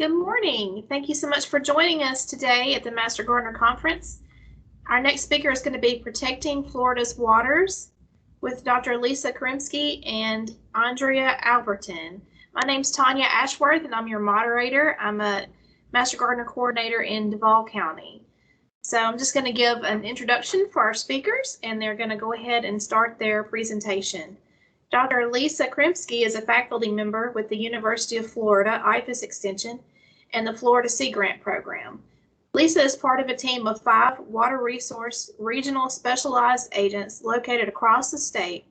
Good morning. Thank you so much for joining us today at the Master Gardener Conference. Our next speaker is going to be Protecting Florida's Waters with Dr. Lisa Krimsky and Andrea Alberti. My name's Tanya Ashworth and I'm your moderator. I'm a Master Gardener Coordinator in Duval County. So I'm just going to give an introduction for our speakers and they're going to go ahead and start their presentation. Dr. Lisa Krimsky is a faculty member with the University of Florida IFAS Extension and the Florida Sea Grant Program. Lisa is part of a team of 5 water resource regional specialized agents located across the state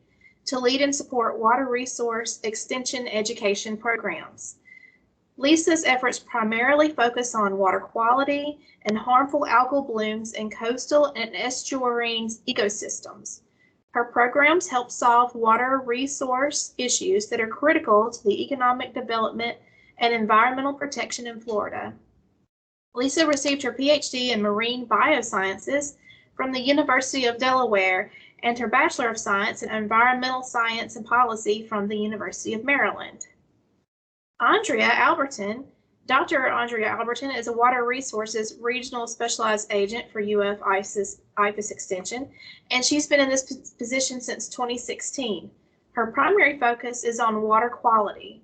to lead and support water resource extension education programs. Lisa's efforts primarily focus on water quality and harmful algal blooms in coastal and estuarine ecosystems. Her programs help solve water resource issues that are critical to the economic development and environmental protection in Florida. Lisa received her PhD in Marine Biosciences from the University of Delaware and her Bachelor of Science in Environmental Science and Policy from the University of Maryland. Andrea Alberti, Dr. Andrea Alberti is a Water Resources Regional Specialized Agent for UF IFAS Extension, and she's been in this position since 2016. Her primary focus is on water quality.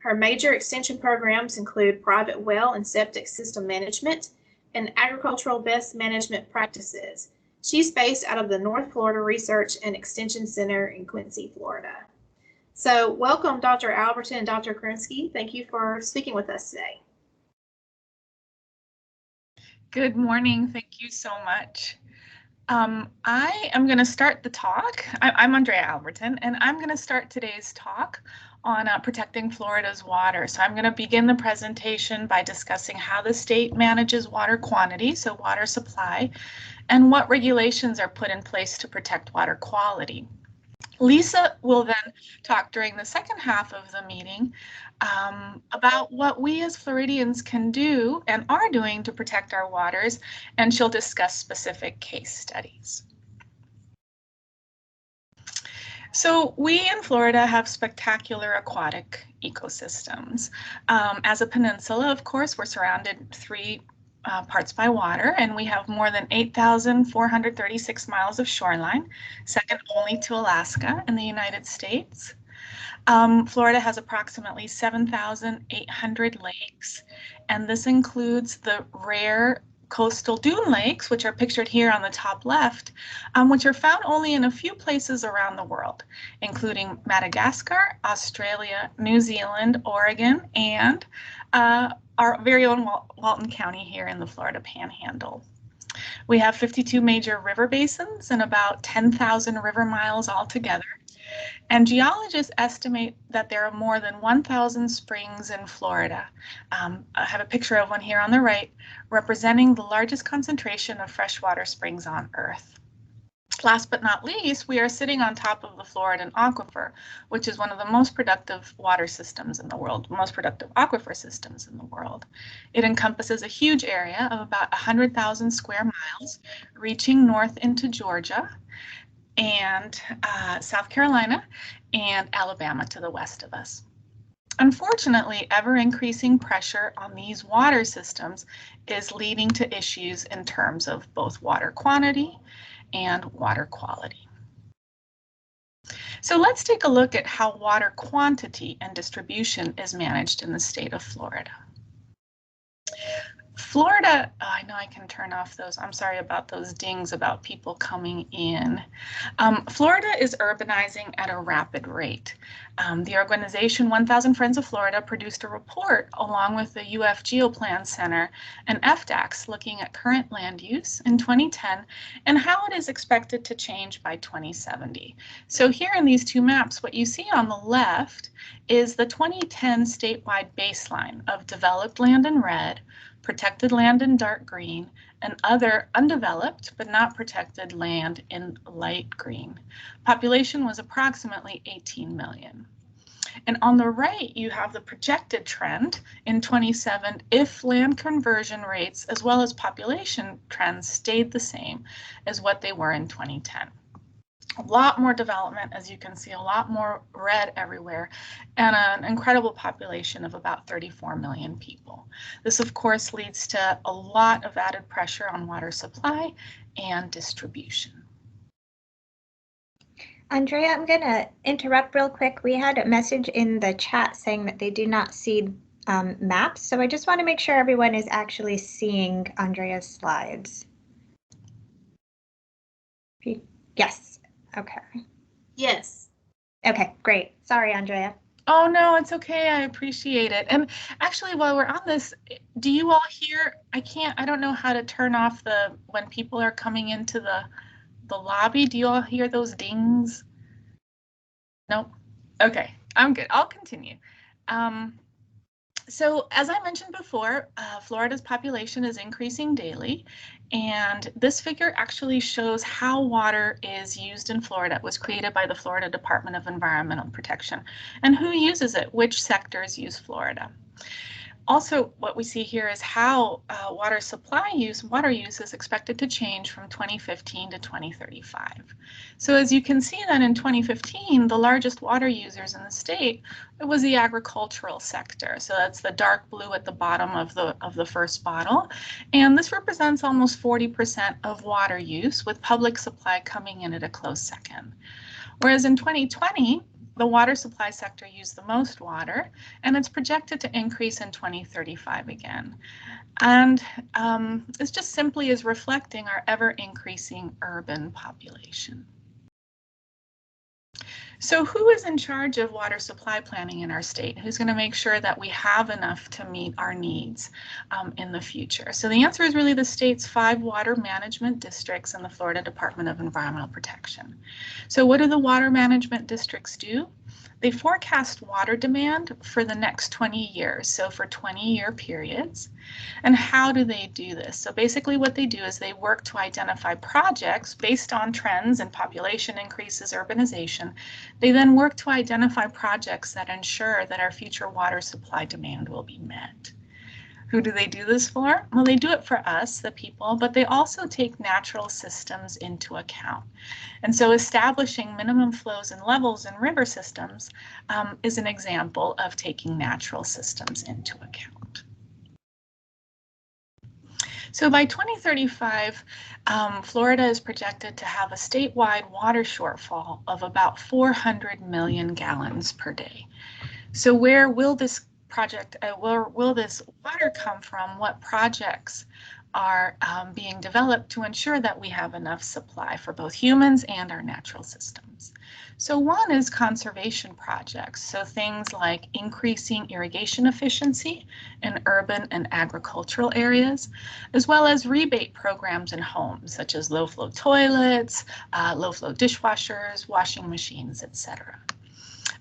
Her major extension programs include private well and septic system management and agricultural best management practices. She's based out of the North Florida Research and Extension Center in Quincy, Florida. So welcome, Dr. Alberti and Dr. Krimsky. Thank you for speaking with us today. Good morning. Thank you so much. I am going to start the talk. I'm Andrea Alberti, and I'm going to start today's talk on protecting Florida's water. So I'm going to begin the presentation by discussing how the state manages water quantity, so water supply, and what regulations are put in place to protect water quality. Lisa will then talk during the second half of the meeting about what we as Floridians can do and are doing to protect our waters, and she'll discuss specific case studies. So we in Florida have spectacular aquatic ecosystems. As a peninsula, of course, we're surrounded 3 parts by water, and we have more than 8,436 miles of shoreline, second only to Alaska in the United States. Florida has approximately 7,800 lakes, and this includes the rare coastal dune lakes, which are pictured here on the top left, which are found only in a few places around the world, including Madagascar, Australia, New Zealand, Oregon, and our very own Walton County here in the Florida Panhandle. We have 52 major river basins and about 10,000 river miles altogether. And geologists estimate that there are more than 1,000 springs in Florida. I have a picture of one here on the right, representing the largest concentration of freshwater springs on Earth. Last but not least, we are sitting on top of the Floridan Aquifer, which is one of the most productive water systems in the world, most productive aquifer systems in the world. It encompasses a huge area of about 100,000 square miles, reaching north into Georgia and South Carolina and Alabama to the west of us. Unfortunately, ever-increasing pressure on these water systems is leading to issues in terms of both water quantity and water quality. So let's take a look at how water quantity and distribution is managed in the state of Florida. Florida, I know I can turn off those. I'm sorry about those dings about people coming in. Florida is urbanizing at a rapid rate. The organization 1,000 Friends of Florida produced a report along with the UF Geoplan Center and FDAX looking at current land use in 2010 and how it is expected to change by 2070. So here in these 2 maps, what you see on the left is the 2010 statewide baseline of developed land in red, protected land in dark green, and other undeveloped but not protected land in light green. Population was approximately 18 million. And on the right, you have the projected trend in 27 if land conversion rates as well as population trends stayed the same as what they were in 2010. A lot more development, as you can see, a lot more red everywhere, and an incredible population of about 34 million people. This, of course, leads to a lot of added pressure on water supply and distribution. Andrea, I'm going to interrupt real quick. We had a message in the chat saying that they do not see maps, so I just want to make sure everyone is actually seeing Andrea's slides. Yes. Okay. Yes. Okay, great. Sorry, Andrea. Oh, no, it's okay. I appreciate it. And actually, while we're on this, do you all hear? I don't know how to turn off when people are coming into the lobby. Do you all hear those dings? Nope. Okay, I'm good. I'll continue. So as I mentioned before, Florida's population is increasing daily, and this figure actually shows how water is used in Florida. It was created by the Florida Department of Environmental Protection, and who uses it, which sectors use Florida. Also, what we see here is how water use is expected to change from 2015 to 2035. So as you can see then in 2015, the largest water users in the state, it was the agricultural sector. So that's the dark blue at the bottom of the first bottle. And this represents almost 40% of water use, with public supply coming in at a close second. Whereas in 2020, the water supply sector used the most water, and it's projected to increase in 2035 again. And this just simply is reflecting our ever-increasing urban population. So who is in charge of water supply planning in our state? Who's going to make sure that we have enough to meet our needs in the future? So the answer is really the state's 5 water management districts and the Florida Department of Environmental Protection. So what do the water management districts do? They forecast water demand for the next 20 years, so for 20-year periods. And how do they do this? So basically what they do is they work to identify projects based on trends in population increases, urbanization. They then work to identify projects that ensure that our future water supply demand will be met. Who do they do this for? Well, they do it for us, the people, but they also take natural systems into account. And so establishing minimum flows and levels in river systems is an example of taking natural systems into account. So by 2035, Florida is projected to have a statewide water shortfall of about 400 million gallons per day. So where will this where will this water come from? What projects are being developed to ensure that we have enough supply for both humans and our natural systems? So one is conservation projects. So things like increasing irrigation efficiency in urban and agricultural areas, as well as rebate programs in homes, such as low flow toilets, low flow dishwashers, washing machines, etc.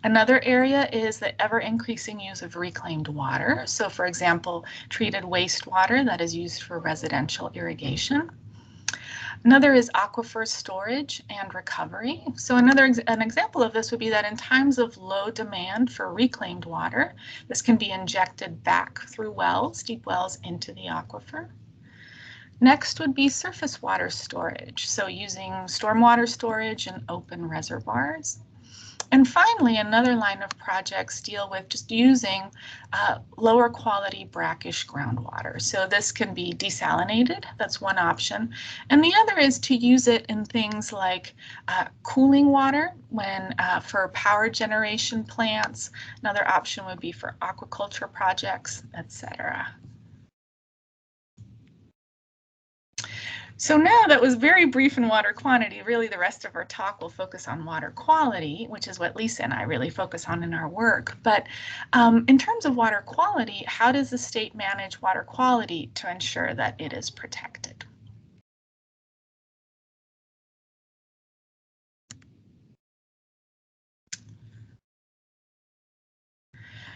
Another area is the ever-increasing use of reclaimed water. So for example, treated wastewater that is used for residential irrigation. Another is aquifer storage and recovery. So an example of this would be that in times of low demand for reclaimed water, this can be injected back through wells, deep wells, into the aquifer. Next would be surface water storage. So using stormwater storage in open reservoirs. And finally, another line of projects deal with just using lower quality brackish groundwater. So this can be desalinated, that's one option. And the other is to use it in things like cooling water for power generation plants. Another option would be for aquaculture projects, etc. So now that was very brief in water quantity. Really, the rest of our talk will focus on water quality, which is what Lisa and I really focus on in our work. But in terms of water quality, how does the state manage water quality to ensure that it is protected?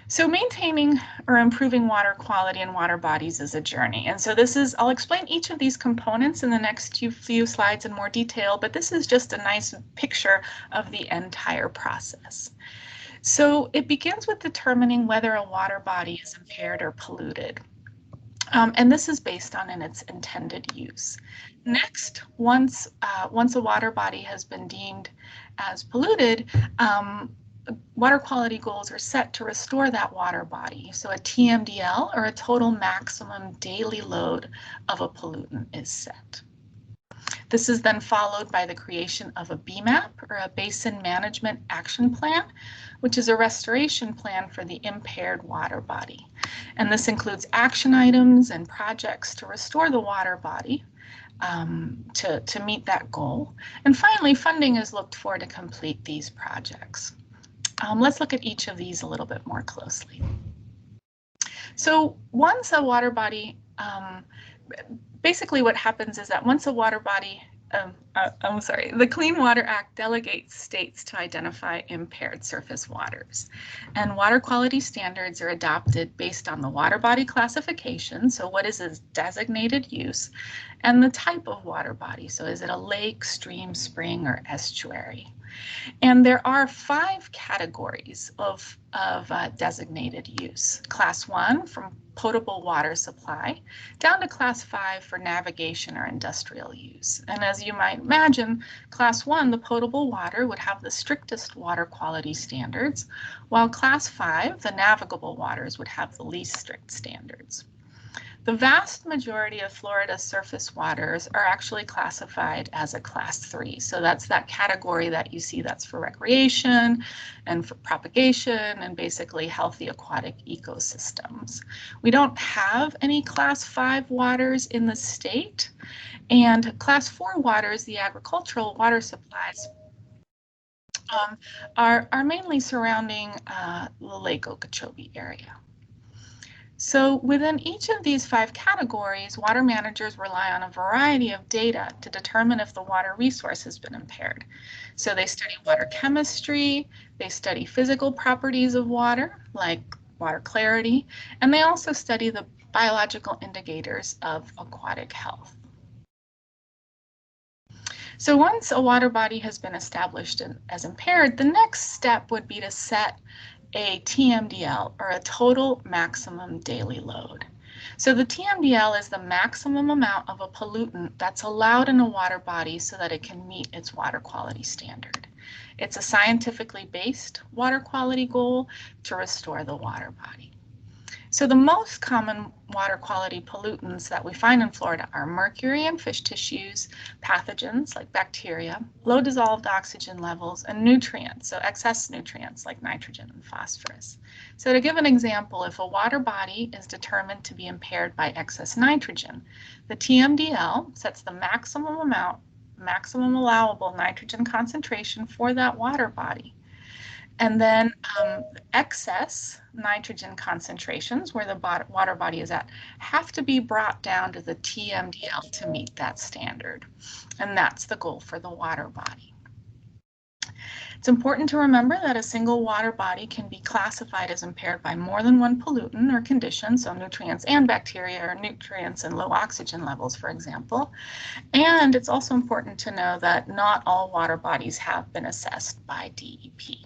So maintaining or improving water quality in water bodies is a journey. And so I'll explain each of these components in the next few slides in more detail, but this is just a nice picture of the entire process. So it begins with determining whether a water body is impaired or polluted. And this is based on its intended use. Next, once a water body has been deemed as polluted, water quality goals are set to restore that water body. So a TMDL, or a total maximum daily load of a pollutant, is set. This is then followed by the creation of a BMAP, or a Basin Management Action Plan, which is a restoration plan for the impaired water body. And this includes action items and projects to restore the water body to meet that goal. And finally, funding is looked for to complete these projects. Let's look at each of these a little bit more closely. So once a water body, basically what happens is that once a water body, the Clean Water Act delegates states to identify impaired surface waters. And water quality standards are adopted based on the water body classification, so what is its designated use, and the type of water body, so is it a lake, stream, spring, or estuary. And there are 5 categories of designated use. Class 1 from potable water supply, down to Class 5 for navigation or industrial use. And as you might imagine, Class 1, the potable water, would have the strictest water quality standards, while Class 5, the navigable waters, would have the least strict standards. The vast majority of Florida's surface waters are actually classified as a Class 3. So that's that category that you see that's for recreation and for propagation and basically healthy aquatic ecosystems. We don't have any Class 5 waters in the state, and Class 4 waters, the agricultural water supplies, are mainly surrounding the Lake Okeechobee area. So within each of these 5 categories, water managers rely on a variety of data to determine if the water resource has been impaired. So they study water chemistry, they study physical properties of water, like water clarity, and they also study the biological indicators of aquatic health. So once a water body has been established as impaired, the next step would be to set a TMDL, or a total maximum daily load. So the TMDL is the maximum amount of a pollutant that's allowed in a water body so that it can meet its water quality standard. It's a scientifically based water quality goal to restore the water body. So the most common water quality pollutants that we find in Florida are mercury in fish tissues, pathogens like bacteria, low dissolved oxygen levels, and nutrients, so excess nutrients like nitrogen and phosphorus. So to give an example, if a water body is determined to be impaired by excess nitrogen, the TMDL sets the maximum allowable nitrogen concentration for that water body. And then excess nitrogen concentrations, where the water body is at, have to be brought down to the TMDL to meet that standard. And that's the goal for the water body. It's important to remember that a single water body can be classified as impaired by more than one pollutant or condition, so nutrients and bacteria, or nutrients and low oxygen levels, for example. And it's also important to know that not all water bodies have been assessed by DEP.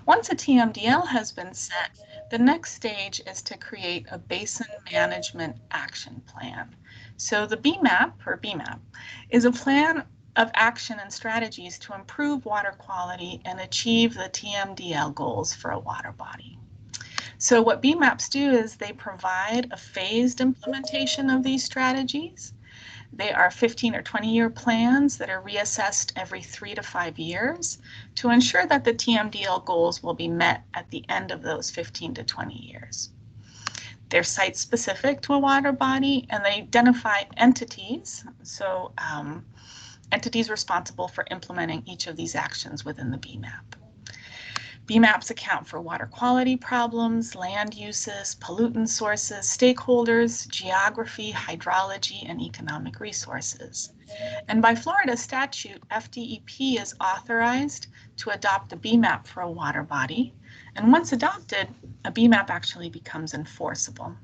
Once a TMDL has been set, the next stage is to create a Basin Management Action Plan. So the BMAP, or BMAP, is a plan of action and strategies to improve water quality and achieve the TMDL goals for a water body. So what BMAPs do is they provide a phased implementation of these strategies. They are 15 or 20-year plans that are reassessed every 3 to 5 years to ensure that the TMDL goals will be met at the end of those 15 to 20 years. They're site-specific to a water body, and they identify entities, so entities responsible for implementing each of these actions within the BMAP. BMAPs account for water quality problems, land uses, pollutant sources, stakeholders, geography, hydrology, and economic resources. And by Florida statute, FDEP is authorized to adopt a BMAP for a water body. And once adopted, a BMAP actually becomes enforceable.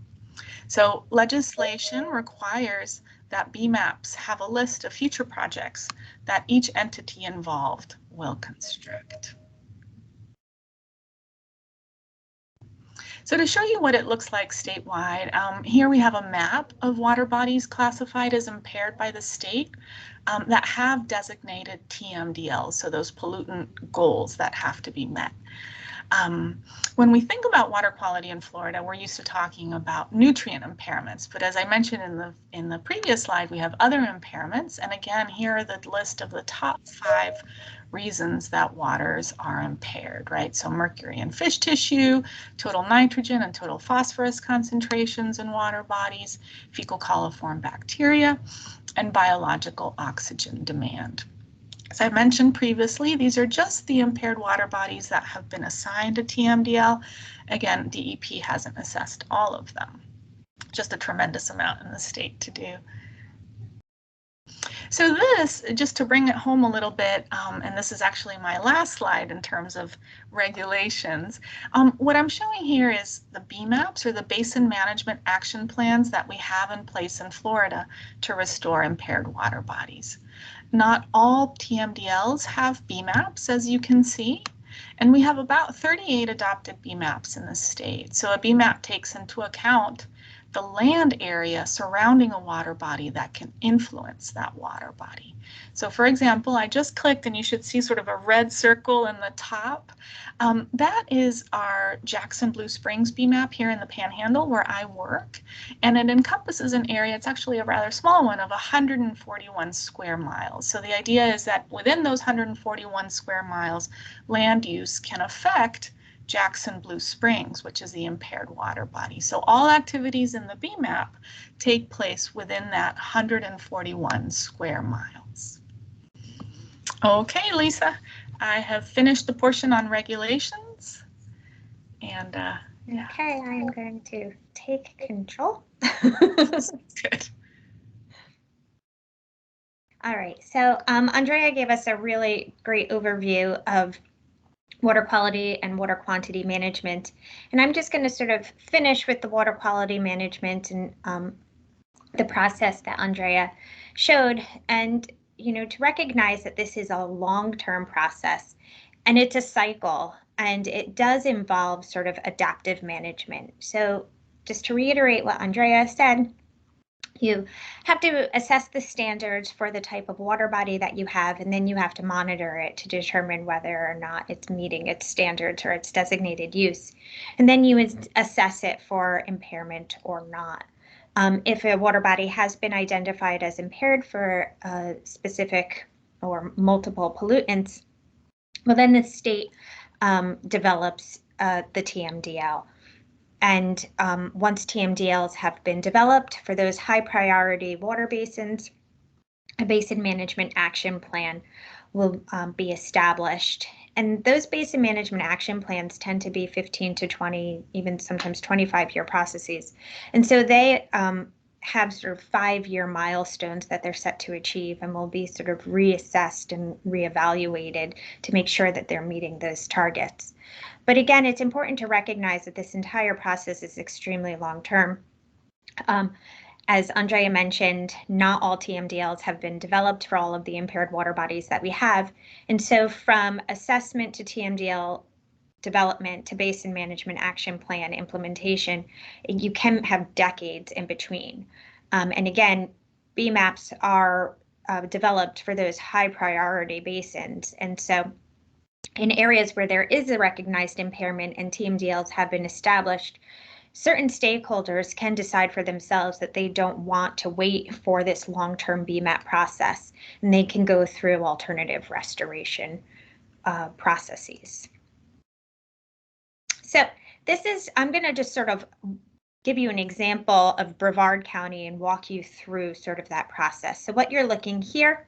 So legislation requires that BMAPs have a list of future projects that each entity involved will construct. So to show you what it looks like statewide, here we have a map of water bodies classified as impaired by the state that have designated TMDLs, so those pollutant goals that have to be met. When we think about water quality in Florida, we're used to talking about nutrient impairments, but as I mentioned in the previous slide, we have other impairments. And again, here are the list of the top 5 reasons that waters are impaired, right? So mercury in fish tissue, total nitrogen and total phosphorus concentrations in water bodies, fecal coliform bacteria, and biological oxygen demand. As I mentioned previously, these are just the impaired water bodies that have been assigned a TMDL. Again, DEP hasn't assessed all of them. Just a tremendous amount in the state to do. So this, just to bring it home a little bit, and this is actually my last slide in terms of regulations, what I'm showing here is the BMAPs, or the Basin Management Action Plans, that we have in place in Florida to restore impaired water bodies. Not all TMDLs have BMAPs, as you can see, and we have about 38 adopted BMAPs in the state. So a BMAP takes into account the land area surrounding a water body that can influence that water body. So for example, I just clicked and you should see sort of a red circle in the top. That is our Jackson Blue Springs BMAP here in the Panhandle where I work. And it encompasses an area, it's actually a rather small one, of 141 square miles. So the idea is that within those 141 square miles, land use can affect Jackson Blue Springs, which is the impaired water body. So all activities in the BMAP take place within that 141 square miles. Okay, Lisa, I have finished the portion on regulations. And yeah. Okay, I am going to take control. Good. All right, so Andrea gave us a really great overview of water quality and water quantity management. And I'm just going to sort of finish with the water quality management and the process that Andrea showed. And, you know, to recognize that this is a long-term process and it's a cycle and it does involve sort of adaptive management. So just to reiterate what Andrea said, you have to assess the standards for the type of water body that you have, and then you have to monitor it to determine whether or not it's meeting its standards or its designated use. And then you assess it for impairment or not. If a water body has been identified as impaired for a specific or multiple pollutants, well, then the state develops the TMDL. And once TMDLs have been developed for those high priority water basins, a basin management action plan will be established. And those basin management action plans tend to be 15 to 20, even sometimes 25-year processes. And so they have sort of 5-year milestones that they're set to achieve and will be sort of reassessed and reevaluated to make sure that they're meeting those targets. But again, it's important to recognize that this entire process is extremely long-term. As Andrea mentioned, not all TMDLs have been developed for all of the impaired water bodies that we have. And so from assessment to TMDL development to basin management action plan implementation, you can have decades in between. And again, BMAPs are developed for those high priority basins. And so in areas where there is a recognized impairment and TMDLs have been established, certain stakeholders can decide for themselves that they don't want to wait for this long-term BMAP process, and they can go through alternative restoration processes. So this is, I'm going to just sort of give you an example of Brevard County and walk you through sort of that process. So what you're looking here,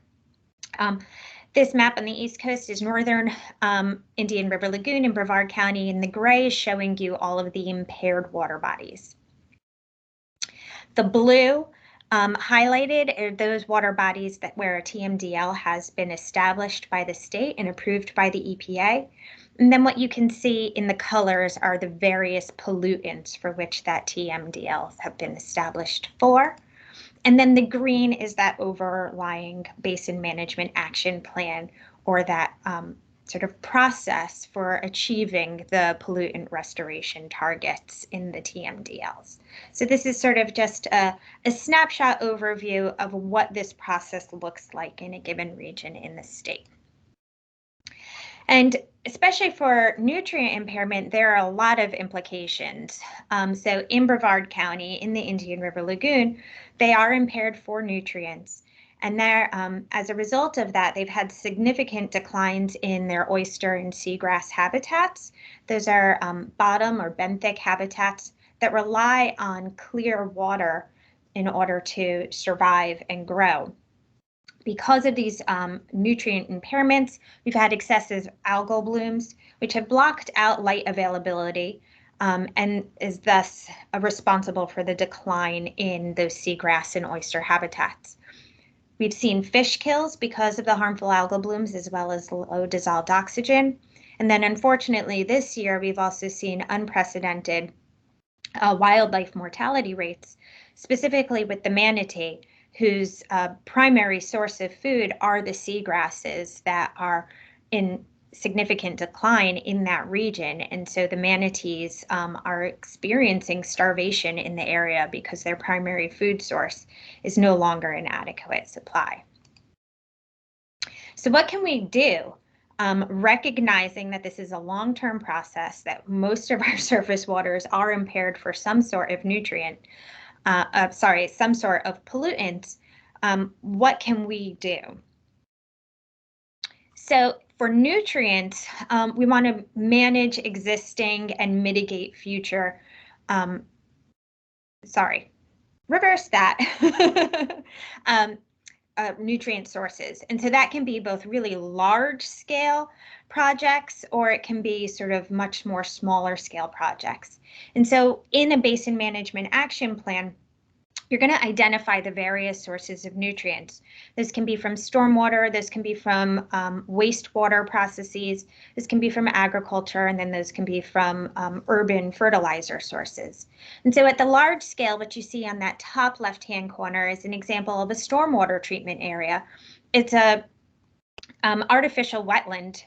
this map on the East Coast is northern Indian River Lagoon in Brevard County, and the gray is showing you all of the impaired water bodies. The blue highlighted are those water bodies that where a TMDL has been established by the state and approved by the EPA. And then what you can see in the colors are the various pollutants for which that TMDLs have been established for. And then the green is that overlying basin management action plan, or that sort of process for achieving the pollutant restoration targets in the TMDLs. So this is sort of just a snapshot overview of what this process looks like in a given region in the state. And especially for nutrient impairment, there are a lot of implications. So in Brevard County, in the Indian River Lagoon, they are impaired for nutrients. And there, as a result of that, they've had significant declines in their oyster and seagrass habitats. Those are bottom or benthic habitats that rely on clear water in order to survive and grow. Because of these nutrient impairments, we've had excessive algal blooms, which have blocked out light availability and is thus responsible for the decline in those seagrass and oyster habitats. We've seen fish kills because of the harmful algal blooms, as well as low dissolved oxygen. And then unfortunately this year, we've also seen unprecedented wildlife mortality rates, specifically with the manatee, whose primary source of food are the seagrasses that are in significant decline in that region. And so the manatees are experiencing starvation in the area because their primary food source is no longer an adequate supply. So what can we do? Recognizing that this is a long-term process, that most of our surface waters are impaired for some sort of nutrient, some sort of pollutant, what can we do? So for nutrients, we want to manage existing and mitigate future, reverse that, nutrient sources. And so that can be both really large scale projects, or it can be sort of much more smaller scale projects. And so in a basin management action plan, you're going to identify the various sources of nutrients. This can be from stormwater, this can be from wastewater processes, this can be from agriculture, and then those can be from urban fertilizer sources. And so at the large scale, what you see on that top left-hand corner is an example of a stormwater treatment area. It's a artificial wetland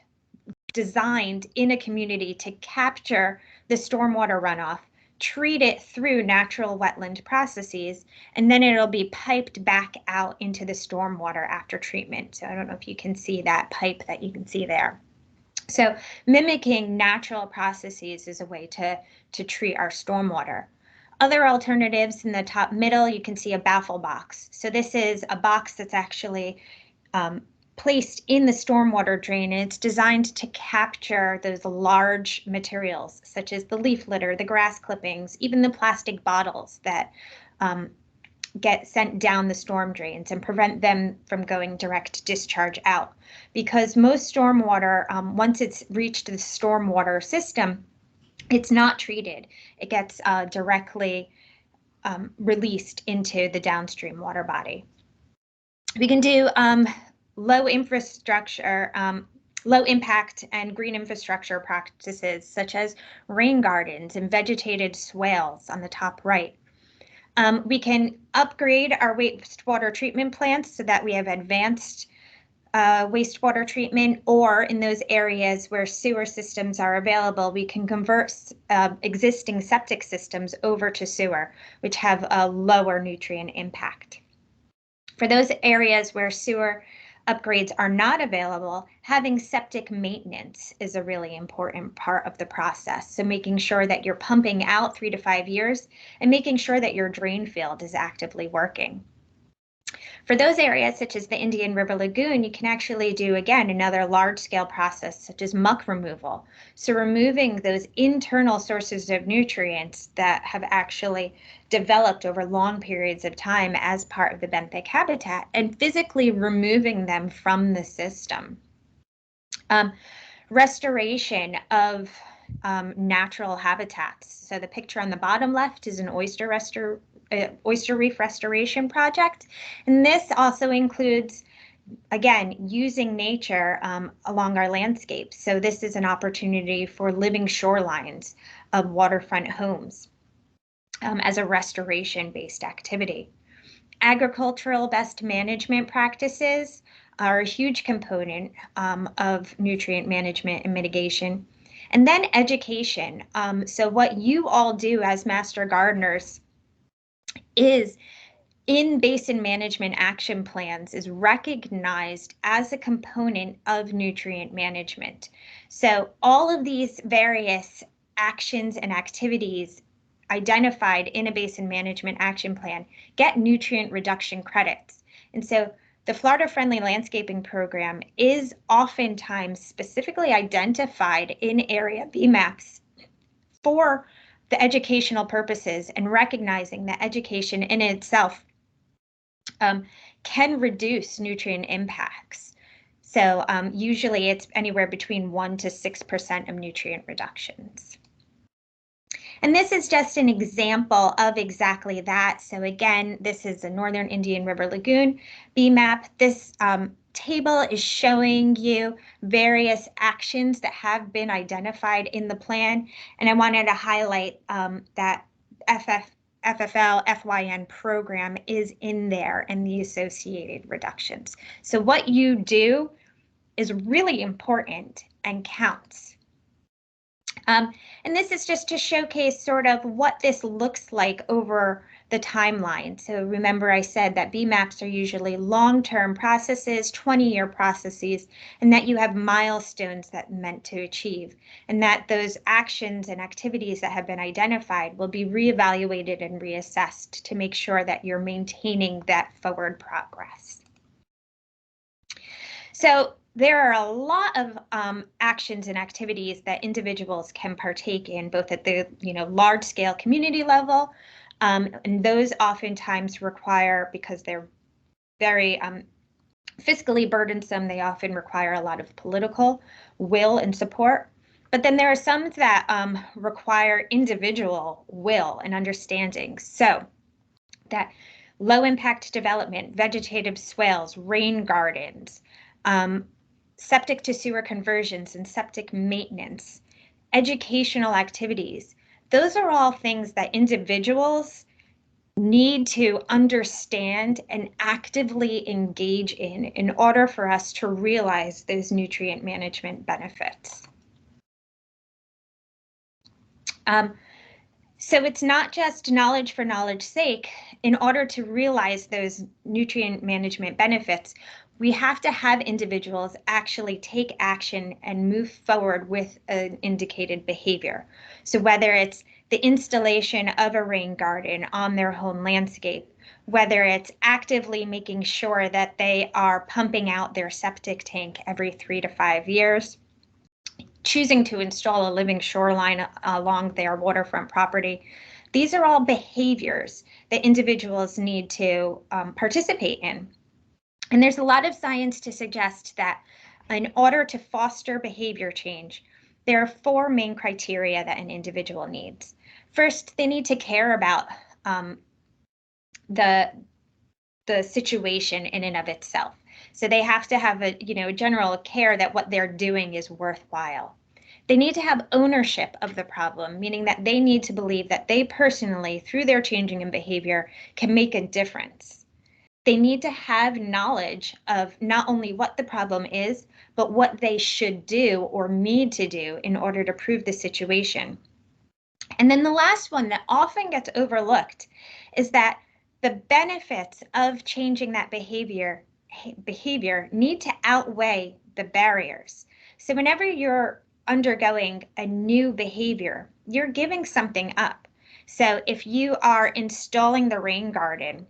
designed in a community to capture the stormwater runoff, treat it through natural wetland processes, and then it'll be piped back out into the stormwater after treatment. So I don't know if you can see that pipe that you can see there. So mimicking natural processes is a way to treat our stormwater. Other alternatives in the top middle, you can see a baffle box. So this is a box that's actually placed in the stormwater drain, and it's designed to capture those large materials such as the leaf litter, the grass clippings, even the plastic bottles that get sent down the storm drains, and prevent them from going direct discharge out. Because most stormwater, once it's reached the stormwater system, it's not treated. It gets directly released into the downstream water body. We can do low impact and green infrastructure practices such as rain gardens and vegetated swales on the top right. We can upgrade our wastewater treatment plants so that we have advanced wastewater treatment, or in those areas where sewer systems are available, we can convert existing septic systems over to sewer, which have a lower nutrient impact. For those areas where sewer upgrades are not available, having septic maintenance is a really important part of the process. So making sure that you're pumping out 3 to 5 years and making sure that your drain field is actively working. For those areas such as the Indian River Lagoon, you can actually do, again, another large-scale process such as muck removal. So removing those internal sources of nutrients that have actually developed over long periods of time as part of the benthic habitat and physically removing them from the system. Restoration of natural habitats. So the picture on the bottom left is an oyster reef restoration project. And this also includes, again, using nature along our landscapes. So this is an opportunity for living shorelines of waterfront homes as a restoration-based activity. Agricultural best management practices are a huge component of nutrient management and mitigation. And then education. So what you all do as master gardeners is in basin management action plans is recognized as a component of nutrient management. So all of these various actions and activities identified in a basin management action plan get nutrient reduction credits. And so the Florida Friendly Landscaping Program is oftentimes specifically identified in area BMAPs for the educational purposes, and recognizing that education in itself can reduce nutrient impacts. So usually it's anywhere between 1% to 6% of nutrient reductions. And this is just an example of exactly that. So again, this is the Northern Indian River Lagoon BMAP. This table is showing you various actions that have been identified in the plan. And I wanted to highlight that FFL FYN program is in there and the associated reductions. So what you do is really important and counts. And this is just to showcase sort of what this looks like over the timeline. So remember I said that BMAPs are usually long-term processes, 20-year processes, and that you have milestones that meant to achieve, and that those actions and activities that have been identified will be reevaluated and reassessed to make sure that you're maintaining that forward progress. So there are a lot of actions and activities that individuals can partake in, both at the large scale community level, and those oftentimes require, because they're very fiscally burdensome, they often require a lot of political will and support. But then there are some that require individual will and understanding. So that low impact development, vegetative swales, rain gardens, septic to sewer conversions and septic maintenance, educational activities. Those are all things that individuals need to understand and actively engage in order for us to realize those nutrient management benefits. So it's not just knowledge for knowledge's sake. In order to realize those nutrient management benefits, we have to have individuals actually take action and move forward with an indicated behavior. So whether it's the installation of a rain garden on their home landscape, whether it's actively making sure that they are pumping out their septic tank every 3 to 5 years, choosing to install a living shoreline along their waterfront property. These are all behaviors that individuals need to participate in. And there's a lot of science to suggest that in order to foster behavior change, there are 4 main criteria that an individual needs. First, they need to care about the situation in and of itself. So they have to have a general care that what they're doing is worthwhile. They need to have ownership of the problem, meaning that they need to believe that they personally, through their changing in behavior, can make a difference. They need to have knowledge of not only what the problem is, but what they should do or need to do in order to improve the situation. And then the last one that often gets overlooked is that the benefits of changing that behavior need to outweigh the barriers. So whenever you're undergoing a new behavior, you're giving something up. So if you are installing the rain garden,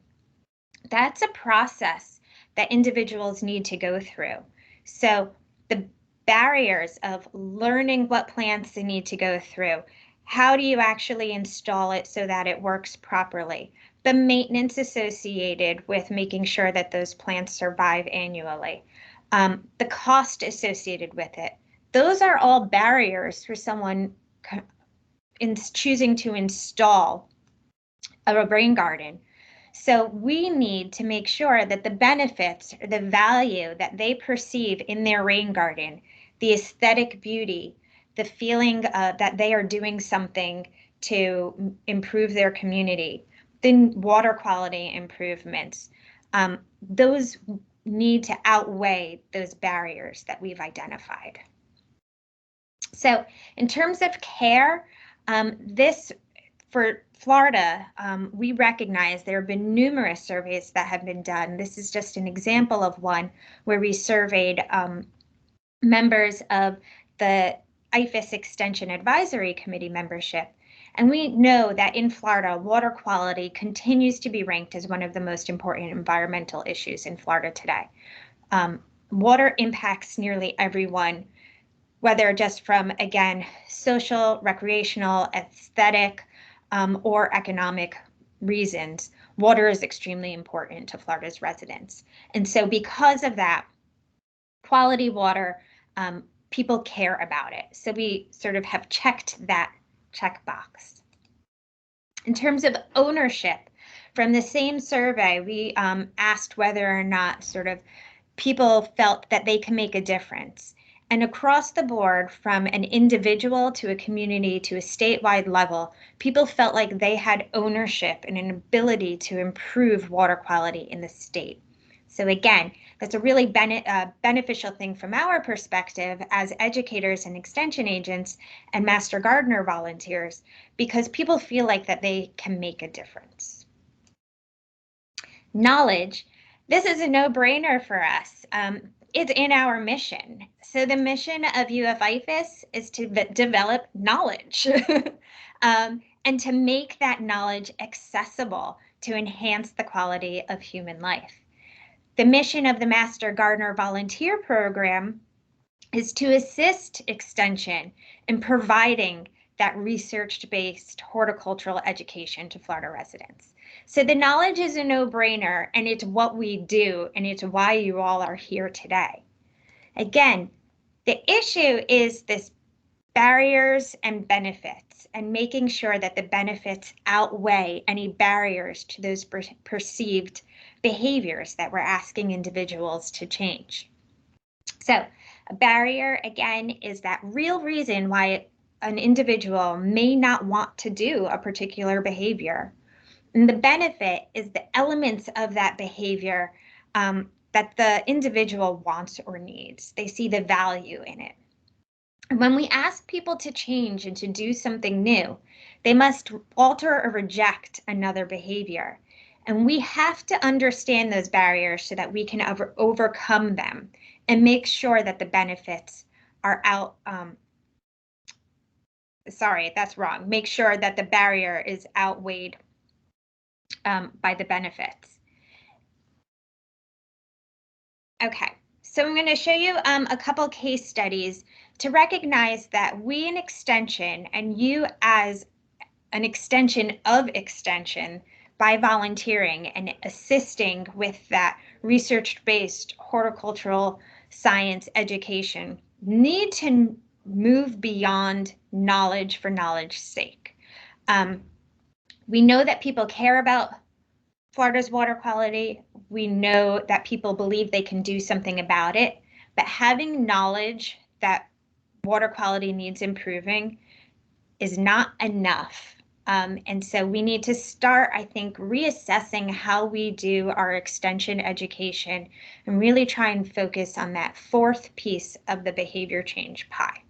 that's a process that individuals need to go through. So the barriers of learning what plants they need to go through, how do you actually install it so that it works properly, the maintenance associated with making sure that those plants survive annually, the cost associated with it. Those are all barriers for someone choosing to install a rain garden. So we need to make sure that the benefits, the value that they perceive in their rain garden, the aesthetic beauty, the feeling that they are doing something to improve their community, the water quality improvements, those need to outweigh those barriers that we've identified. So in terms of care, for Florida, we recognize there have been numerous surveys that have been done. This is just an example of one where we surveyed members of the IFAS Extension Advisory Committee membership. And we know that in Florida, water quality continues to be ranked as one of the most important environmental issues in Florida today. Water impacts nearly everyone, whether just from, again, social, recreational, aesthetic, or economic reasons. Water is extremely important to Florida's residents. And so because of that, quality water, people care about it. So we sort of have checked that checkbox. In terms of ownership, from the same survey, we asked whether or not sort of people felt that they can make a difference. And across the board, from an individual to a community to a statewide level, people felt like they had ownership and an ability to improve water quality in the state. So again, that's a really beneficial thing from our perspective as educators and extension agents and Master Gardener volunteers, because people feel like that they can make a difference. Knowledge. This is a no-brainer for us. It's in our mission. So the mission of UF-IFAS is to develop knowledge and to make that knowledge accessible to enhance the quality of human life. The mission of the Master Gardener Volunteer Program is to assist Extension in providing that research-based horticultural education to Florida residents. So the knowledge is a no-brainer, and it's what we do, and it's why you all are here today. Again, the issue is this barriers and benefits, and making sure that the benefits outweigh any barriers to those perceived behaviors that we're asking individuals to change. So a barrier, again, is that real reason why an individual may not want to do a particular behavior. And the benefit is the elements of that behavior that the individual wants or needs. They see the value in it. And when we ask people to change and to do something new, they must alter or reject another behavior. And we have to understand those barriers so that we can overcome them and make sure that the benefits are out. Sorry, that's wrong. Make sure that the barrier is outweighed by the benefits. Okay, so I'm going to show you a couple case studies to recognize that we in Extension, and you as an extension of Extension, by volunteering and assisting with that research-based horticultural science education, need to move beyond knowledge for knowledge's sake. We know that people care about Florida's water quality. We know that people believe they can do something about it, but having knowledge that water quality needs improving is not enough. And so we need to start, I think, reassessing how we do our extension education and really try and focus on that fourth piece of the behavior change pie.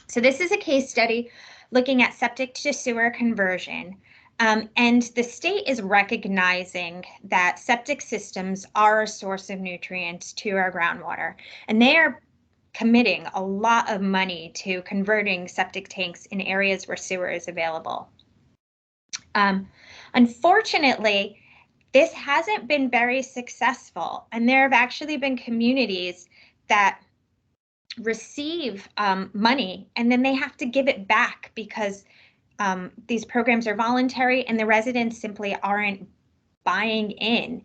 So this is a case study looking at septic to sewer conversion. And the state is recognizing that septic systems are a source of nutrients to our groundwater, and they are committing a lot of money to converting septic tanks in areas where sewer is available. Unfortunately, this hasn't been very successful, and there have actually been communities that receive money and then they have to give it back because these programs are voluntary and the residents simply aren't buying in.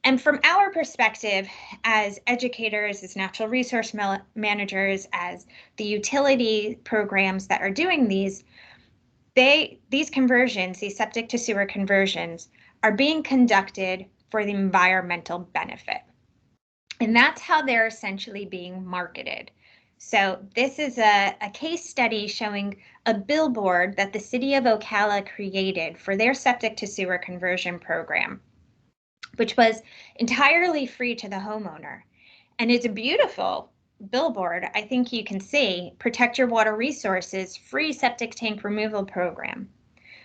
And from our perspective as educators, as natural resource managers, as the utility programs that are doing these conversions, these septic to sewer conversions, are being conducted for the environmental benefit. And that's how they're essentially being marketed. So this is a case study showing a billboard that the city of Ocala created for their septic to sewer conversion program. which was entirely free to the homeowner. And it's a beautiful billboard. I think you can see, protect your water resources, free septic tank removal program.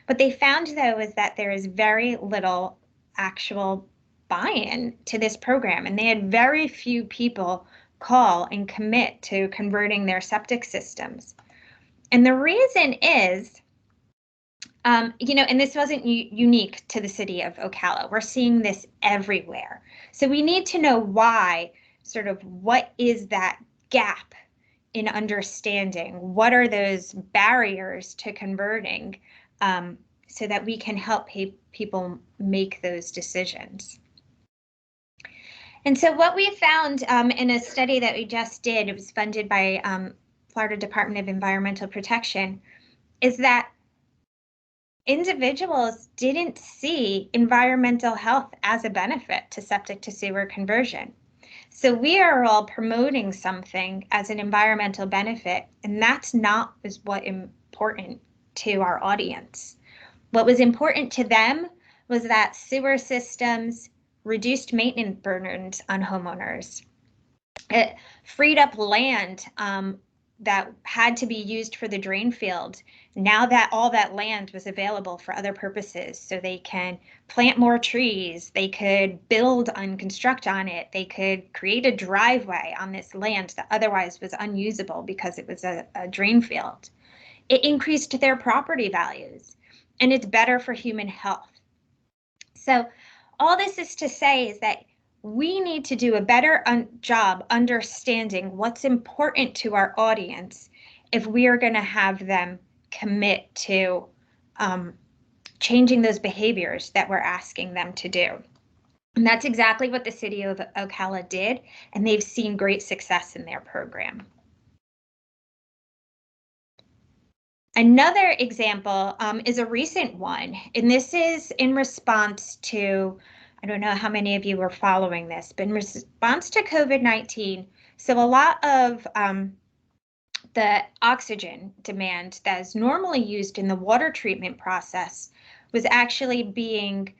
What they found, though, is that there is very little actual buy-in to this program, and they had very few people call and commit to converting their septic systems. And the reason is, and this wasn't unique to the city of Ocala. We're seeing this everywhere. So we need to know why, sort of what is that gap in understanding? What are those barriers to converting, so that we can help people make those decisions? And so what we found in a study that we just did, it was funded by Florida Department of Environmental Protection, is that individuals didn't see environmental health as a benefit to septic to sewer conversion. So we are all promoting something as an environmental benefit, and that's not what important to our audience. What was important to them was that sewer systems reduced maintenance burdens on homeowners. It freed up land that had to be used for the drain field. Now that all that land was available for other purposes, so they can plant more trees, they could build and construct on it, they could create a driveway on this land that otherwise was unusable because it was a drain field. It increased their property values, and it's better for human health. So all this is to say is that we need to do a better job understanding what's important to our audience if we are going to have them commit to changing those behaviors that we're asking them to do. And that's exactly what the city of Ocala did, and they've seen great success in their program. Another example is a recent one, and this is in response to, I don't know how many of you were following this, but in response to COVID-19, so a lot of the oxygen demand that is normally used in the water treatment process was actually being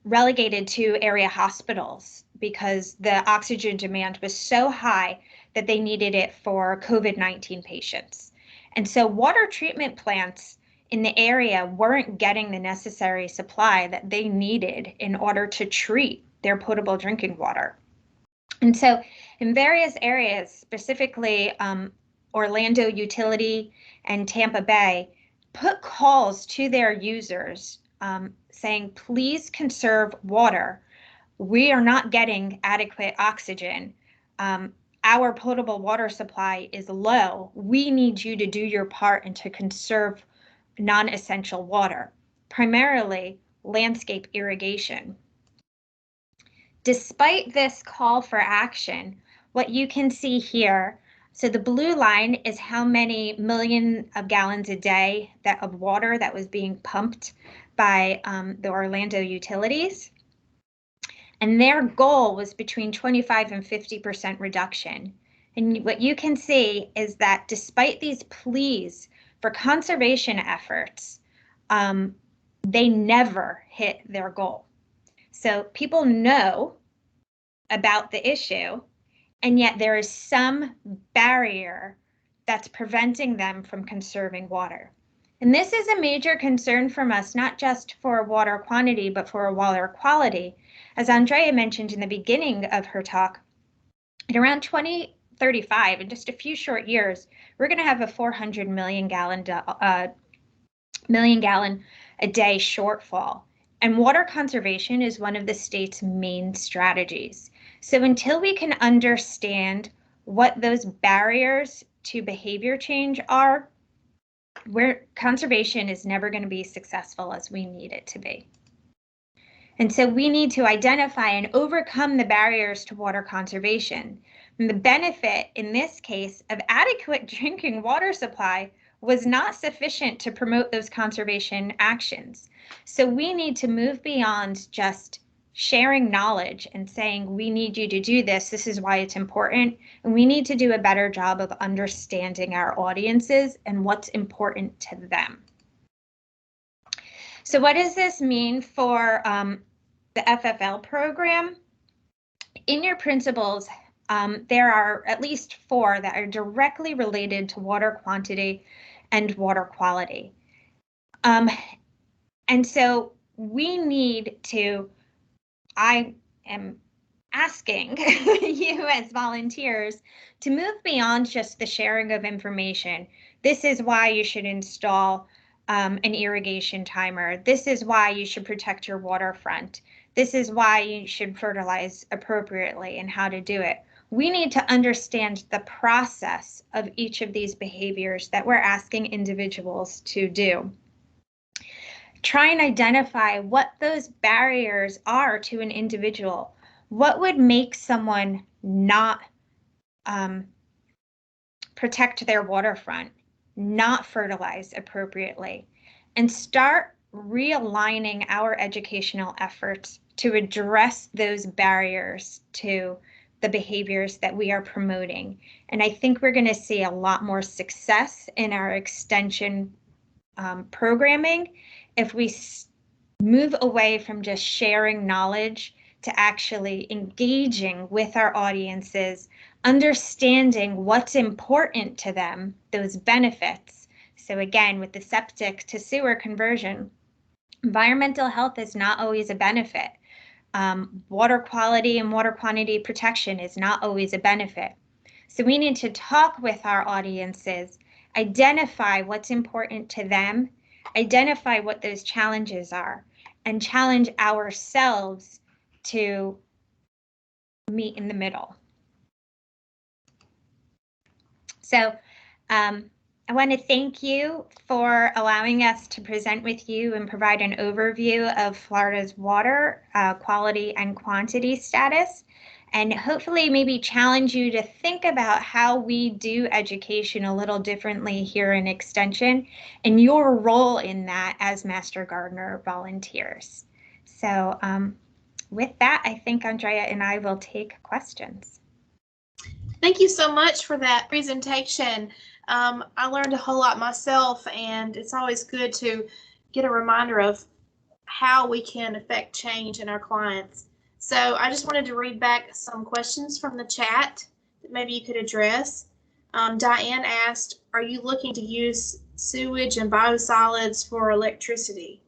relegated to area hospitals because the oxygen demand was so high that they needed it for COVID-19 patients. And so water treatment plants in the area weren't getting the necessary supply that they needed in order to treat their potable drinking water. And so in various areas, specifically Orlando Utility and Tampa Bay, put calls to their users saying, please conserve water. We are not getting adequate oxygen. Our potable water supply is low. We need you to do your part and to conserve non-essential water, primarily landscape irrigation. Despite this call for action, what you can see here, so the blue line is how many million of gallons a day of water that was being pumped by the Orlando utilities. And their goal was between 25 and 50% reduction. And what you can see is that despite these pleas for conservation efforts, they never hit their goal. So people know about the issue, and yet there is some barrier that's preventing them from conserving water. And this is a major concern from us, not just for water quantity, but for water quality. As Andrea mentioned in the beginning of her talk, at around 2035, in just a few short years, we're going to have a 400 million gallon a day shortfall. And water conservation is one of the state's main strategies. So until we can understand what those barriers to behavior change are, where conservation is never going to be successful as we need it to be. And so we need to identify and overcome the barriers to water conservation. And the benefit in this case of adequate drinking water supply was not sufficient to promote those conservation actions. So we need to move beyond just sharing knowledge and saying, we need you to do this, this is why it's important. And we need to do a better job of understanding our audiences and what's important to them. So what does this mean for the FFL program, in your principles, there are at least 4 that are directly related to water quantity and water quality. And so we need to, I am asking you as volunteers to move beyond just the sharing of information. This is why you should install an irrigation timer. This is why you should protect your waterfront. This is why you should fertilize appropriately and how to do it. We need to understand the process of each of these behaviors that we're asking individuals to do. Try and identify what those barriers are to an individual. What would make someone not protect their waterfront, not fertilize appropriately, and start realigning our educational efforts to address those barriers to the behaviors that we are promoting. And I think we're going to see a lot more success in our extension programming if we move away from just sharing knowledge to actually engaging with our audiences, understanding what's important to them, those benefits. So again, with the septic to sewer conversion, environmental health is not always a benefit. Water quality and water quantity protection is not always a benefit. So we need to talk with our audiences, identify what's important to them, identify what those challenges are, and challenge ourselves to meet in the middle. So I want to thank you for allowing us to present with you and provide an overview of Florida's water quality and quantity status, and hopefully maybe challenge you to think about how we do education a little differently here in Extension and your role in that as Master Gardener volunteers. So with that, I think Andrea and I will take questions. Thank you so much for that presentation. I learned a whole lot myself, and it's always good to get a reminder of how we can affect change in our clients. So I just wanted to read back some questions from the chat that maybe you could address. Diane asked, are you looking to use sewage and biosolids for electricity?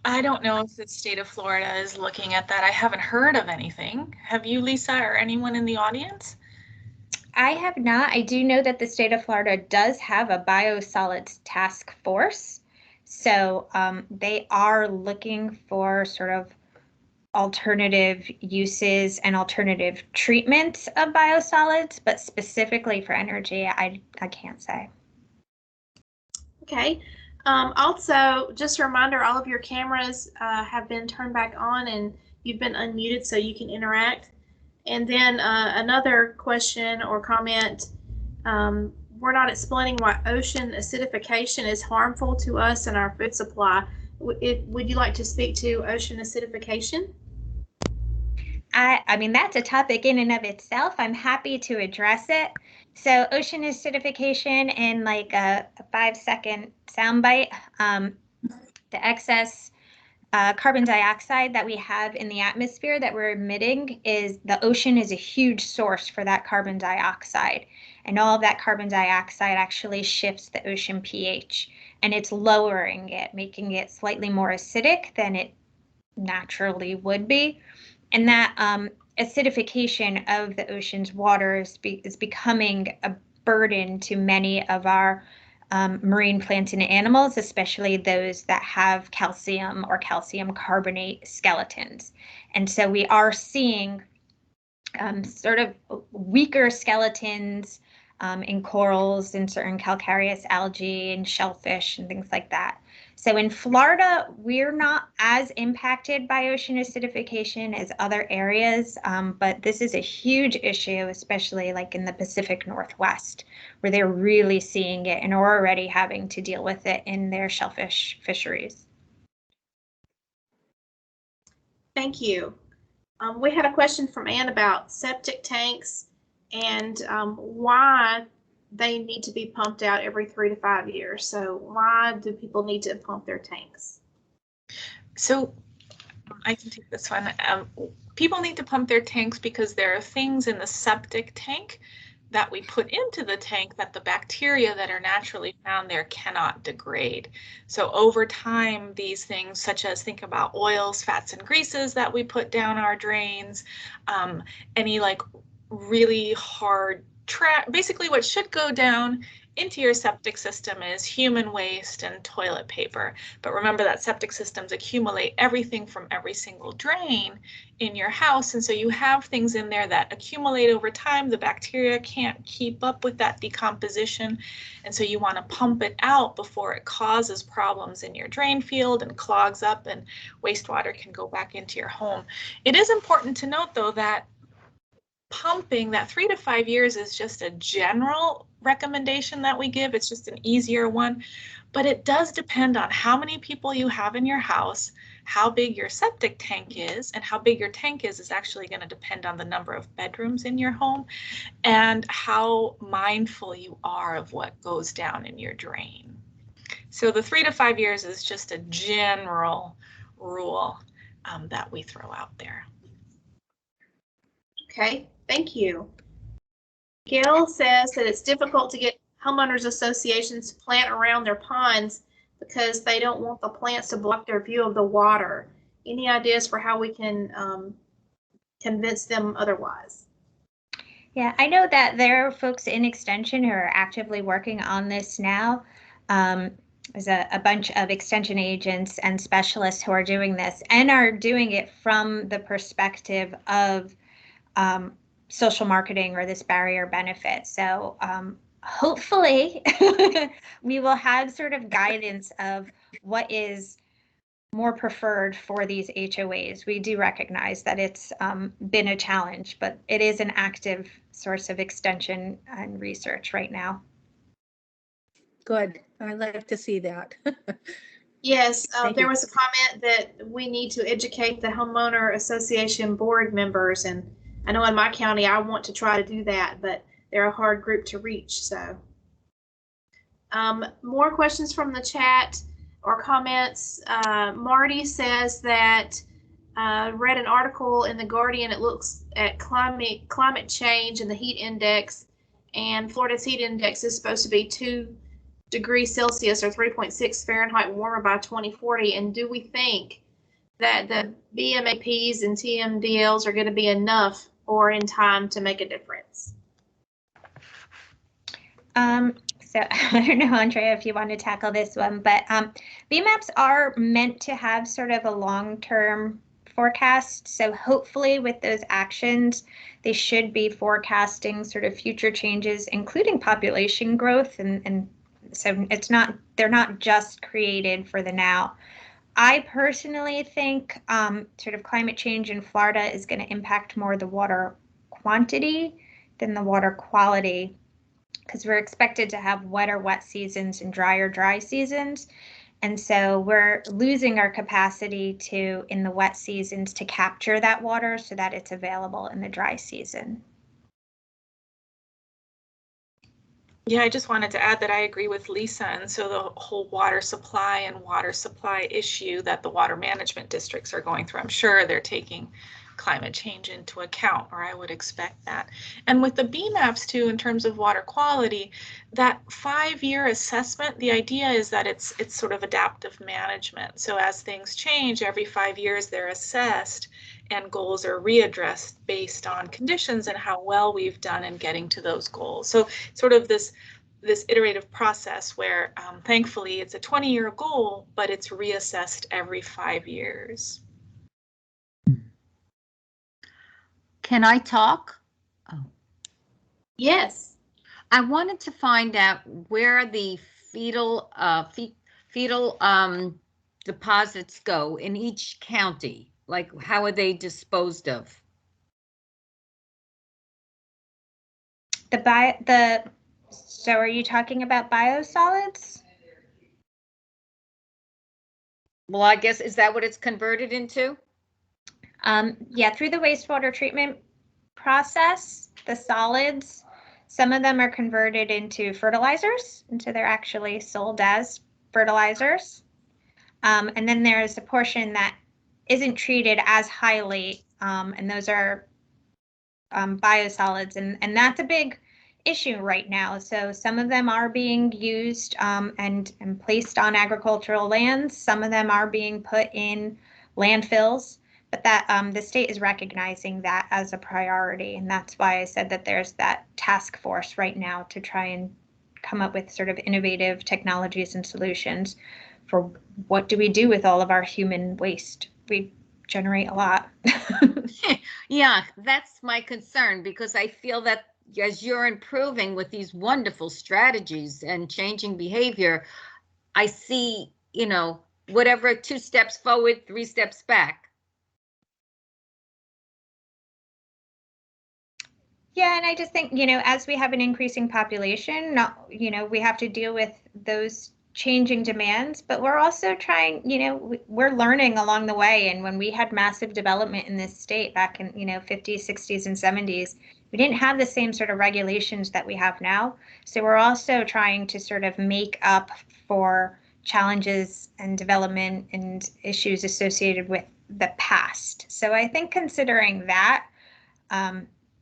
I don't know if the state of Florida is looking at that. I haven't heard of anything. Have you, Lisa, or anyone in the audience? I have not. I do know that the state of Florida does have a biosolids task force. So they are looking for sort of alternative uses and alternative treatments of biosolids, but specifically for energy, I can't say. Okay. Also, just a reminder, all of your cameras have been turned back on and you've been unmuted so you can interact. And then another question or comment, we're not explaining why ocean acidification is harmful to us and our food supply. Would you like to speak to ocean acidification? I mean, that's a topic in and of itself. I'm happy to address it. So ocean acidification, in like a 5-second soundbite, the excess carbon dioxide that we have in the atmosphere that we're emitting, is the ocean is a huge source for that carbon dioxide. And all of that carbon dioxide actually shifts the ocean pH, and it's lowering it, making it slightly more acidic than it naturally would be. And that acidification of the ocean's waters is becoming a burden to many of our marine plants and animals, especially those that have calcium or calcium carbonate skeletons. And so we are seeing sort of weaker skeletons in corals and certain calcareous algae and shellfish and things like that. So in Florida, we're not as impacted by ocean acidification as other areas, but this is a huge issue, especially like in the Pacific Northwest, where they're really seeing it and are already having to deal with it in their shellfish fisheries. Thank you. We had a question from Ann about septic tanks and why they need to be pumped out every 3 to 5 years. So why do people need to pump their tanks? So I can take this one. People need to pump their tanks because there are things in the septic tank that we put into the tank that the bacteria that are naturally found there cannot degrade. So over time, these things such as, think about oils, fats, and greases that we put down our drains, any like really hard trash, basically what should go down into your septic system is human waste and toilet paper. But remember that septic systems accumulate everything from every single drain in your house. And so you have things in there that accumulate over time. The bacteria can't keep up with that decomposition. And so you want to pump it out before it causes problems in your drain field and clogs up and wastewater can go back into your home. It is important to note, though, that pumping, that 3 to 5 years is just a general recommendation that we give. It's just an easier one, but it does depend on how many people you have in your house, how big your septic tank is, and how big your tank is actually going to depend on the number of bedrooms in your home and how mindful you are of what goes down in your drain. So the 3 to 5 years is just a general rule that we throw out there. Okay, thank you. Gail says that it's difficult to get homeowners associations to plant around their ponds because they don't want the plants to block their view of the water. Any ideas for how we can convince them otherwise? Yeah, I know that there are folks in Extension who are actively working on this now. There's a bunch of Extension agents and specialists who are doing this and are doing it from the perspective of social marketing or this barrier benefit. So hopefully we will have sort of guidance of what is more preferred for these HOAs. We do recognize that it's been a challenge, but it is an active source of extension and research right now. Good. I'd like to see that. Yes, there was a comment that we need to educate the homeowner association board members, and I know in my county I want to try to do that, but they're a hard group to reach. So more questions from the chat or comments. Marty says that read an article in the Guardian. It looks at climate change and the heat index, and Florida's heat index is supposed to be 2 degrees Celsius or 3.6 Fahrenheit warmer by 2040. And do we think that the BMAPs and TMDLs are going to be enough or in time to make a difference? So I don't know, Andrea, if you want to tackle this one, but BMAPs are meant to have sort of a long-term forecast. So hopefully with those actions, they should be forecasting sort of future changes, including population growth. And so they're not just created for the now. I personally think sort of climate change in Florida is going to impact more the water quantity than the water quality, because we're expected to have wetter wet seasons and drier dry seasons. And so we're losing our capacity to, in the wet seasons, to capture that water so that it's available in the dry season. Yeah, I just wanted to add that I agree with Lisa. And so the whole water supply issue that the water management districts are going through, I'm sure they're taking climate change into account, or I would expect that. And with the BMAPs too, in terms of water quality, that 5-year assessment, the idea is that it's sort of adaptive management. So as things change, every 5 years they're assessed and goals are readdressed based on conditions and how well we've done in getting to those goals. So sort of this iterative process where thankfully it's a 20-year goal, but it's reassessed every 5 years. Can I talk? Oh. Yes. I wanted to find out where the fetal deposits go in each county. Like, how are they disposed of? So are you talking about biosolids? Well, I guess, is that what it's converted into? Yeah, through the wastewater treatment process, the solids. Some of them are converted into fertilizers, and so they're actually sold as fertilizers. And then there's a portion that isn't treated as highly, and those are biosolids, and that's a big issue right now. So some of them are being used and placed on agricultural lands. Some of them are being put in landfills, but that the state is recognizing that as a priority, and that's why I said that there's that task force right now to try and come up with sort of innovative technologies and solutions for what do we do with all of our human waste. We generate a lot. Yeah, that's my concern, because I feel that as you're improving with these wonderful strategies and changing behavior, I see, whatever 2 steps forward, 3 steps back. Yeah, and I just think, as we have an increasing population, we have to deal with those changing demands, but we're also trying, we're learning along the way. And when we had massive development in this state back in, 50s, 60s, and 70s, we didn't have the same sort of regulations that we have now. So we're also trying to sort of make up for challenges and development and issues associated with the past. So I think considering that,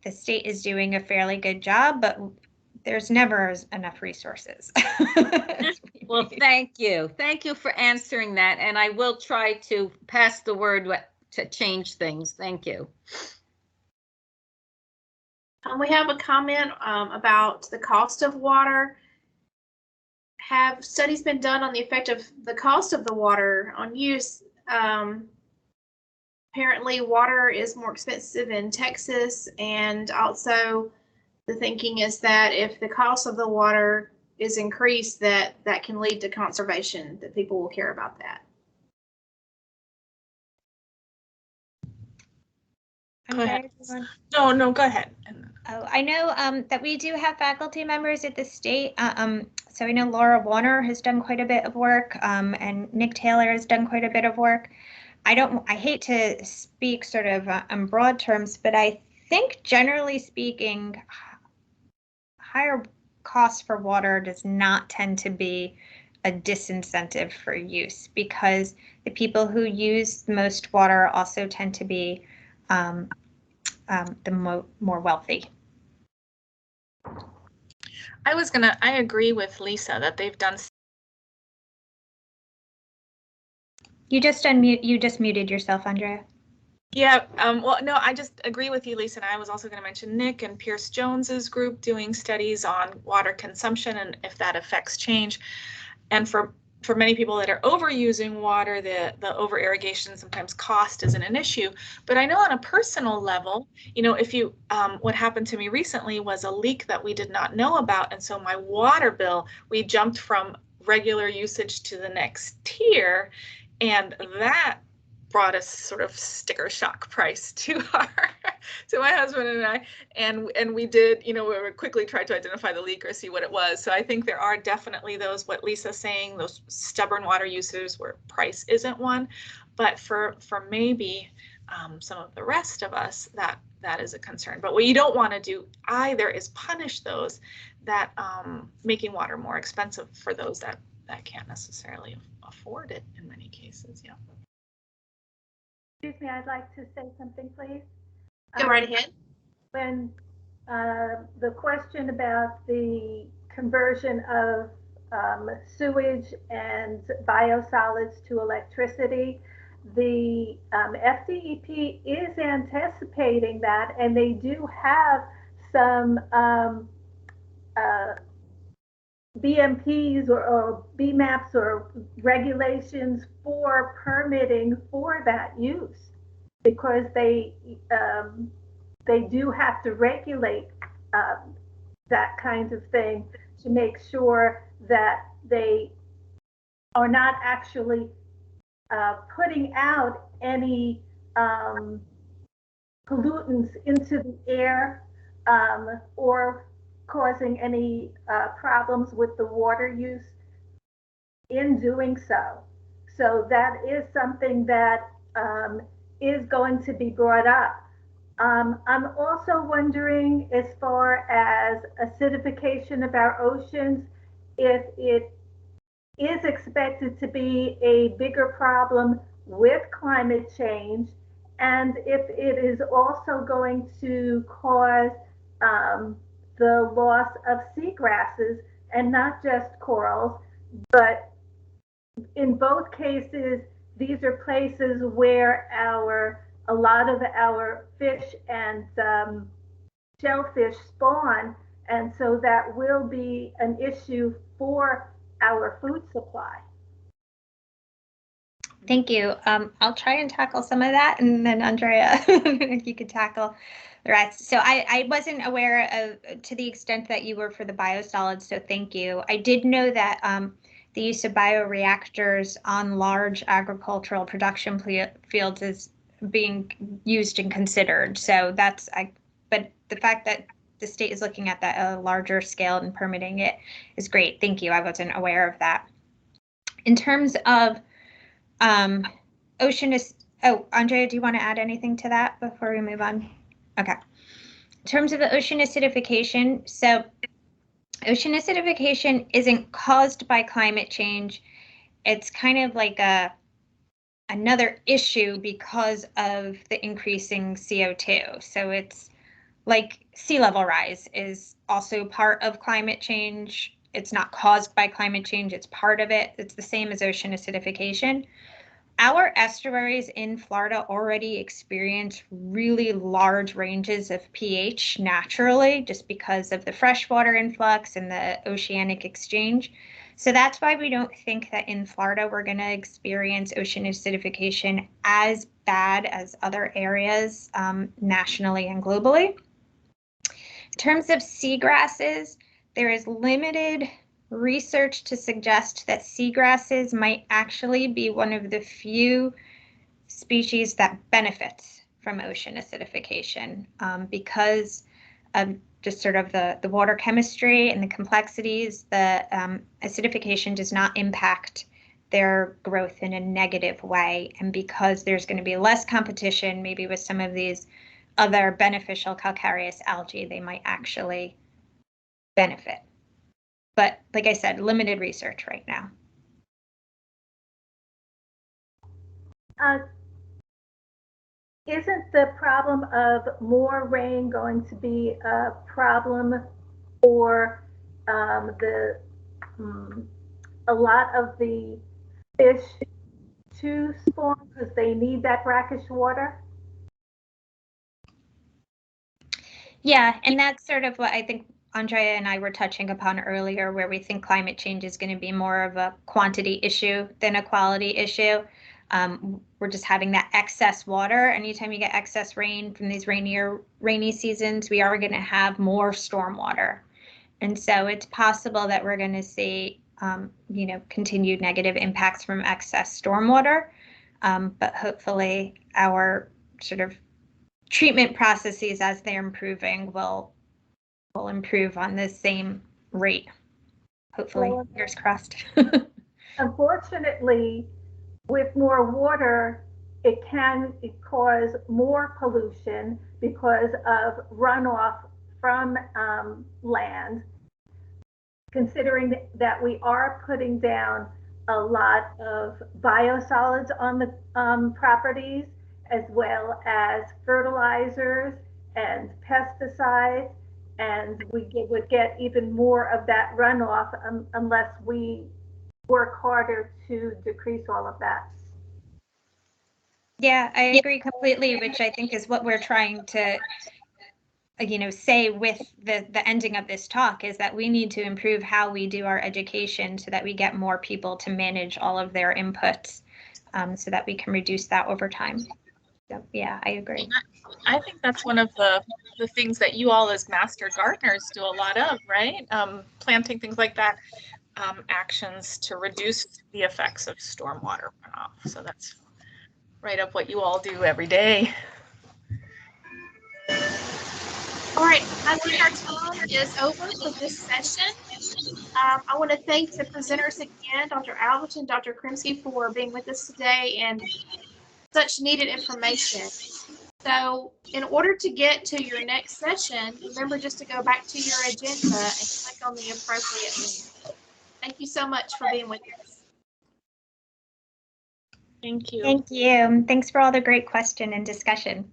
the state is doing a fairly good job, but there's never enough resources. Well, thank you. Thank you for answering that. And I will try to pass the word to change things. Thank you. We have a comment about the cost of water. Have studies been done on the effect of the cost of the water on use? Apparently water is more expensive in Texas, and also the thinking is that if the cost of the water is increased, that can lead to conservation, that people will care about that. Go ahead. No, go ahead. Oh, I know that we do have faculty members at the state. So I know Laura Warner has done quite a bit of work, and Nick Taylor has done quite a bit of work. I hate to speak sort of in broad terms, but I think generally speaking, higher cost for water does not tend to be a disincentive for use, because the people who use the most water also tend to be the more wealthy. I agree with Lisa that they've done. You just muted yourself, Andrea. Yeah, well, no, I just agree with you, Lisa, and I was also going to mention Nick and Pierce Jones's group doing studies on water consumption and if that affects change. And for many people that are overusing water, the over irrigation sometimes cost isn't an issue. But I know on a personal level, if you what happened to me recently was a leak that we did not know about, and so my water bill, we jumped from regular usage to the next tier, and that brought us sort of sticker shock price to my husband and I, and we did, we quickly tried to identify the leak or see what it was. So I think there are definitely those, what Lisa's saying, those stubborn water users where price isn't one, but for maybe some of the rest of us, that is a concern. But what you don't want to do either is punish those that making water more expensive for those that can't necessarily afford it in many cases. Yeah. Excuse me, I'd like to say something, please. Go right ahead. When the question about the conversion of sewage and biosolids to electricity, the FDEP is anticipating that, and they do have some BMPs or BMAPs or regulations for permitting for that use, because they do have to regulate that kind of thing to make sure that they are not actually putting out any pollutants into the air or causing any problems with the water use in doing so. So that is something that is going to be brought up I'm also wondering, as far as acidification of our oceans, if it is expected to be a bigger problem with climate change, and if it is also going to cause the loss of seagrasses, and not just corals, but in both cases, these are places where a lot of our fish and shellfish spawn, and so that will be an issue for our food supply. Thank you. I'll try and tackle some of that, and then Andrea, if you could tackle the rest. So I wasn't aware of, to the extent that you were for the biosolids, so thank you. I did know that the use of bioreactors on large agricultural production fields is being used and considered. So that's, but the fact that the state is looking at that at a larger scale and permitting it is great. Thank you. I wasn't aware of that. In terms of ocean is, oh, Andrea, do you want to add anything to that before we move on? Okay. In terms of the ocean acidification, so ocean acidification isn't caused by climate change. It's kind of like another issue because of the increasing CO2. So it's like sea level rise is also part of climate change. It's not caused by climate change, it's part of it. It's the same as ocean acidification. Our estuaries in Florida already experience really large ranges of pH naturally, just because of the freshwater influx and the oceanic exchange. So that's why we don't think that in Florida we're going to experience ocean acidification as bad as other areas nationally and globally. In terms of seagrasses, there is limited research to suggest that seagrasses might actually be one of the few species that benefits from ocean acidification because of just sort of the water chemistry and the complexities. The acidification does not impact their growth in a negative way, and because there's going to be less competition maybe with some of these other beneficial calcareous algae, they might actually benefit. But like I said, limited research right now. Isn't the problem of more rain going to be a problem for a lot of the fish to spawn because they need that brackish water? Yeah, and that's sort of what I think Andrea and I were touching upon earlier, where we think climate change is going to be more of a quantity issue than a quality issue. We're just having that excess water. Anytime you get excess rain from these rainy seasons, we are going to have more stormwater. And so it's possible that we're going to see, continued negative impacts from excess stormwater. But hopefully our sort of treatment processes, as they're improving, will improve on the same rate. Hopefully, fingers crossed. Unfortunately, with more water, it can cause more pollution because of runoff from land. Considering that we are putting down a lot of biosolids on the properties, as well as fertilizers and pesticides, and we would get even more of that runoff unless we work harder to decrease all of that. Yeah, I agree completely, which I think is what we're trying to say with the ending of this talk, is that we need to improve how we do our education so that we get more people to manage all of their inputs so that we can reduce that over time. So, yeah, I agree. I think that's one of the things that you all as master gardeners do a lot of, right? Planting things like that, actions to reduce the effects of stormwater runoff. So that's right up what you all do every day. All right, I think our time is over for this session. I want to thank the presenters again, Dr. Alberti and Dr. Krimsky, for being with us today and such needed information. So in order to get to your next session, remember just to go back to your agenda and click on the appropriate link. Thank you so much for being with us. Thank you. Thank you. Thanks for all the great question and discussion.